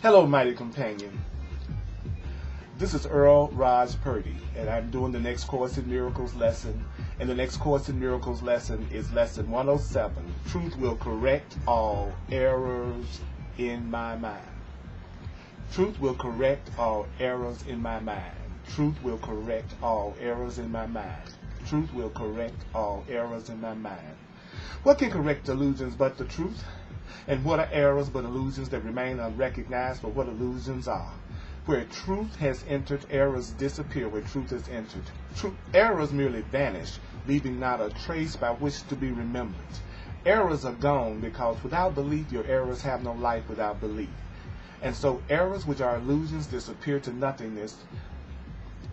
Hello, mighty companion. This is Earl Purdy, and I'm doing the next Course in Miracles lesson. And the next Course in Miracles lesson is lesson 107. Truth will correct all errors in my mind. Truth will correct all errors in my mind. Truth will correct all errors in my mind. Truth will correct all errors in my mind. What can correct illusions but the truth? And what are errors but illusions that remain unrecognized for what illusions are? Where truth has entered, errors disappear where truth has entered. Errors merely vanish, leaving not a trace by which to be remembered. Errors are gone because without belief your errors have no life without belief. And so errors which are illusions disappear to nothingness,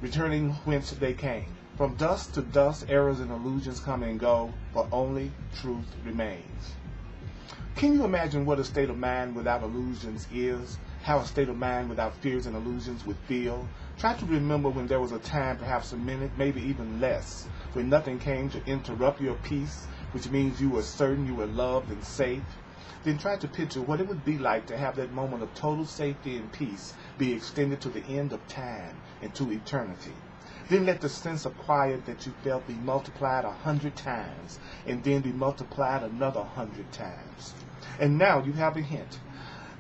returning whence they came. From dust to dust, errors and illusions come and go, but only truth remains. Can you imagine what a state of mind without illusions is? How a state of mind without fears and illusions would feel? Try to remember when there was a time, perhaps a minute, maybe even less, when nothing came to interrupt your peace, which means you were certain you were loved and safe. Then try to picture what it would be like to have that moment of total safety and peace be extended to the end of time and to eternity. Then let the sense of quiet that you felt be multiplied 100 times, and then be multiplied another 100 times. And now you have a hint,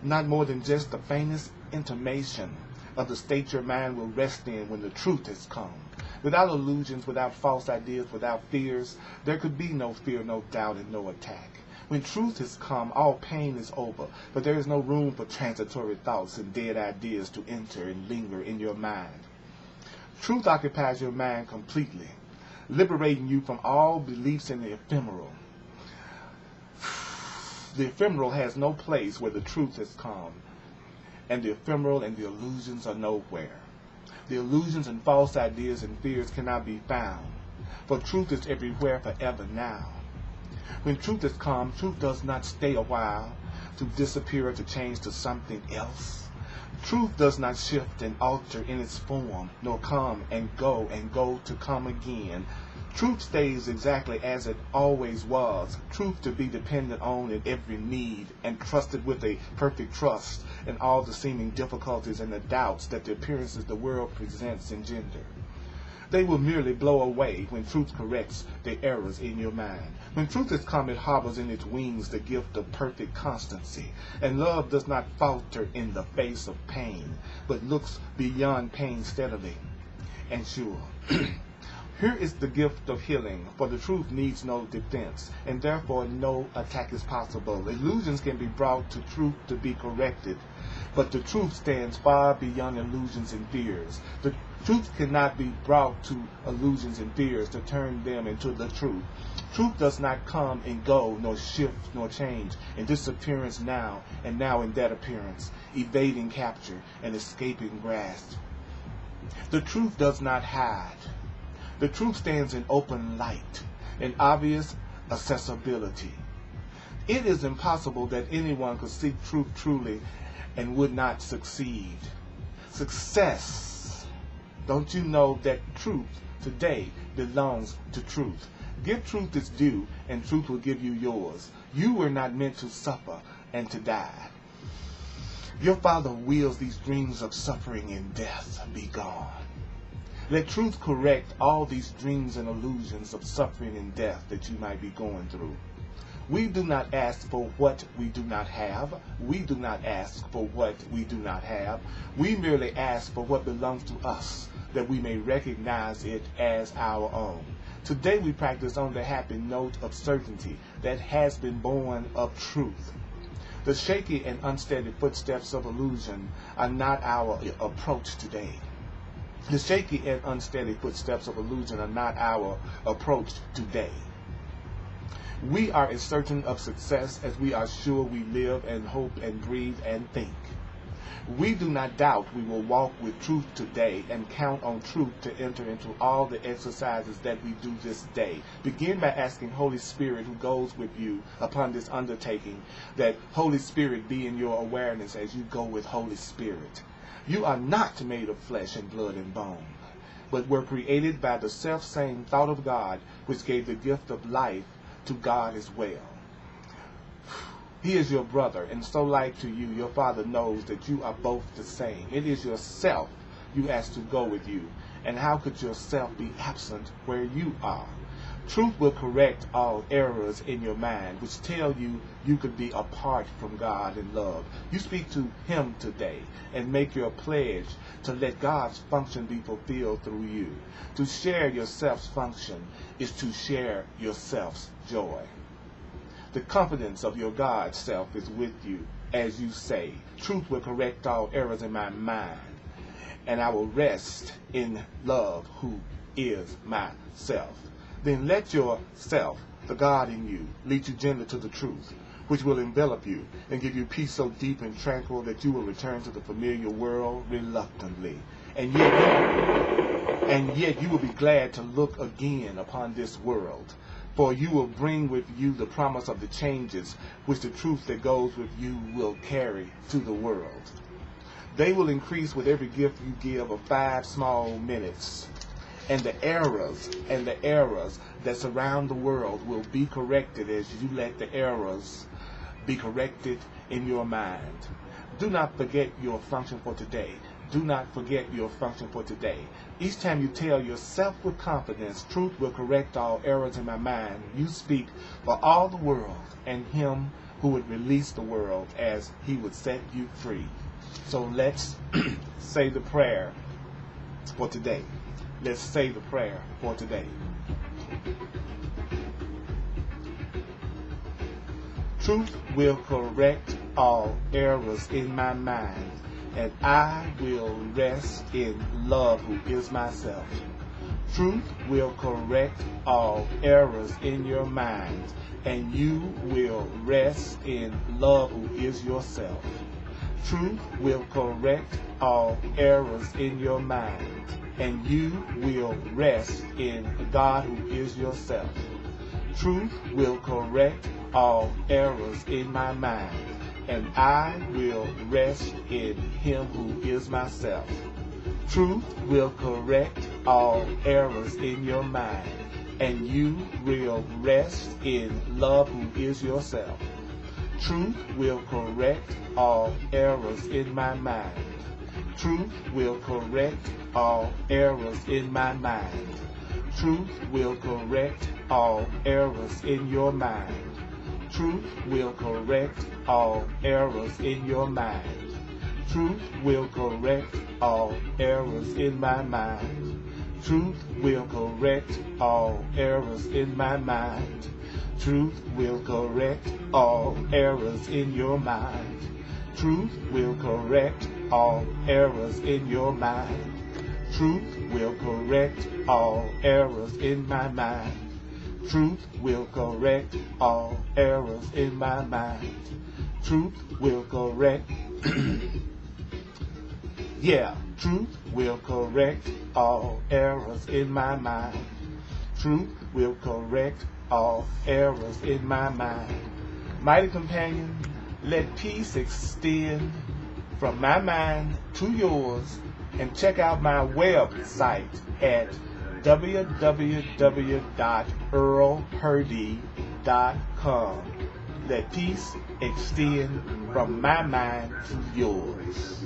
not more than just the faintest intimation of the state your mind will rest in when the truth has come. Without illusions, without false ideas, without fears, there could be no fear, no doubt, and no attack. When truth has come, all pain is over, but there is no room for transitory thoughts and dead ideas to enter and linger in your mind. Truth occupies your mind completely, liberating you from all beliefs in the ephemeral. The ephemeral has no place where the truth has come, and the ephemeral and the illusions are nowhere. The illusions and false ideas and fears cannot be found, for truth is everywhere forever now. When truth has come, truth does not stay a while to disappear or to change to something else. Truth does not shift and alter in its form, nor come and go to come again. Truth stays exactly as it always was, truth to be depended on in every need and trusted with a perfect trust in all the seeming difficulties and the doubts that the appearances the world presents engender. They will merely blow away when truth corrects the errors in your mind. When truth has come, it harbors in its wings the gift of perfect constancy, and love does not falter in the face of pain, but looks beyond pain steadily and sure. Here is the gift of healing, for the truth needs no defense, and therefore no attack is possible. Illusions can be brought to truth to be corrected, but the truth stands far beyond illusions and fears. The truth cannot be brought to illusions and fears to turn them into the truth. Truth does not come and go, nor shift, nor change, in this appearance now, and now in that appearance, evading capture and escaping grasp. The truth does not hide. The truth stands in open light, in obvious accessibility. It is impossible that anyone could seek truth truly and would not succeed. Success. Don't you know that truth today belongs to truth? Give truth its due, and truth will give you yours. You were not meant to suffer and to die. Your Father wills these dreams of suffering and death be gone. Let truth correct all these dreams and illusions of suffering and death that you might be going through. We do not ask for what we do not have. We do not ask for what we do not have. We merely ask for what belongs to us, that we may recognize it as our own. Today we practice on the happy note of certainty that has been born of truth. The shaky and unsteady footsteps of illusion are not our approach today. The shaky and unsteady footsteps of illusion are not our approach today. We are as certain of success as we are sure we live and hope and breathe and think. We do not doubt we will walk with truth today and count on truth to enter into all the exercises that we do this day. Begin by asking Holy Spirit, who goes with you upon this undertaking, that Holy Spirit be in your awareness as you go with Holy Spirit. You are not made of flesh and blood and bone, but were created by the self-same thought of God, which gave the gift of life to God as well. He is your brother, and so like to you, your Father knows that you are both the same. It is yourself you ask to go with you, and how could yourself be absent where you are? Truth will correct all errors in your mind, which tell you you could be apart from God in love. You speak to Him today and make your pledge to let God's function be fulfilled through you. To share yourself's function is to share yourself's joy. The confidence of your God self is with you as you say, truth will correct all errors in my mind, and I will rest in love who is myself. Then let yourself, the God in you, lead you gently to the truth, which will envelop you and give you peace so deep and tranquil that you will return to the familiar world reluctantly. And yet you will be glad to look again upon this world, for you will bring with you the promise of the changes which the truth that goes with you will carry to the world. They will increase with every gift you give of 5 small minutes. And the errors that surround the world will be corrected as you let the errors be corrected in your mind. Do not forget your function for today. Do not forget your function for today. Each time you tell yourself with confidence, truth will correct all errors in my mind, you speak for all the world and Him who would release the world as He would set you free. So let's say the prayer for today. Let's say the prayer for today. Truth will correct all errors in my mind, and I will rest in love who is myself. Truth will correct all errors in your mind, and you will rest in love who is yourself. Truth will correct all errors in your mind, and you will rest in God who is yourself. Truth will correct all errors in my mind, and I will rest in Him who is myself. Truth will correct all errors in your mind, and you will rest in love who is yourself. Truth will correct all errors in my mind. Truth will correct all errors in my mind. Truth will correct all errors in your mind. Truth will correct all errors in your mind. Truth will correct all errors in my mind. Truth will correct all errors in my mind. Truth will correct all errors in your mind. Truth will correct all errors in your mind. Truth will correct all errors in my mind. Truth will correct all errors in my mind. Truth will correct truth will correct all errors in my mind. Truth will correct all errors in my mind. Mighty companion, let peace extend from my mind to yours, and check out my website at www.earlpurdy.com. Let peace extend from my mind to yours.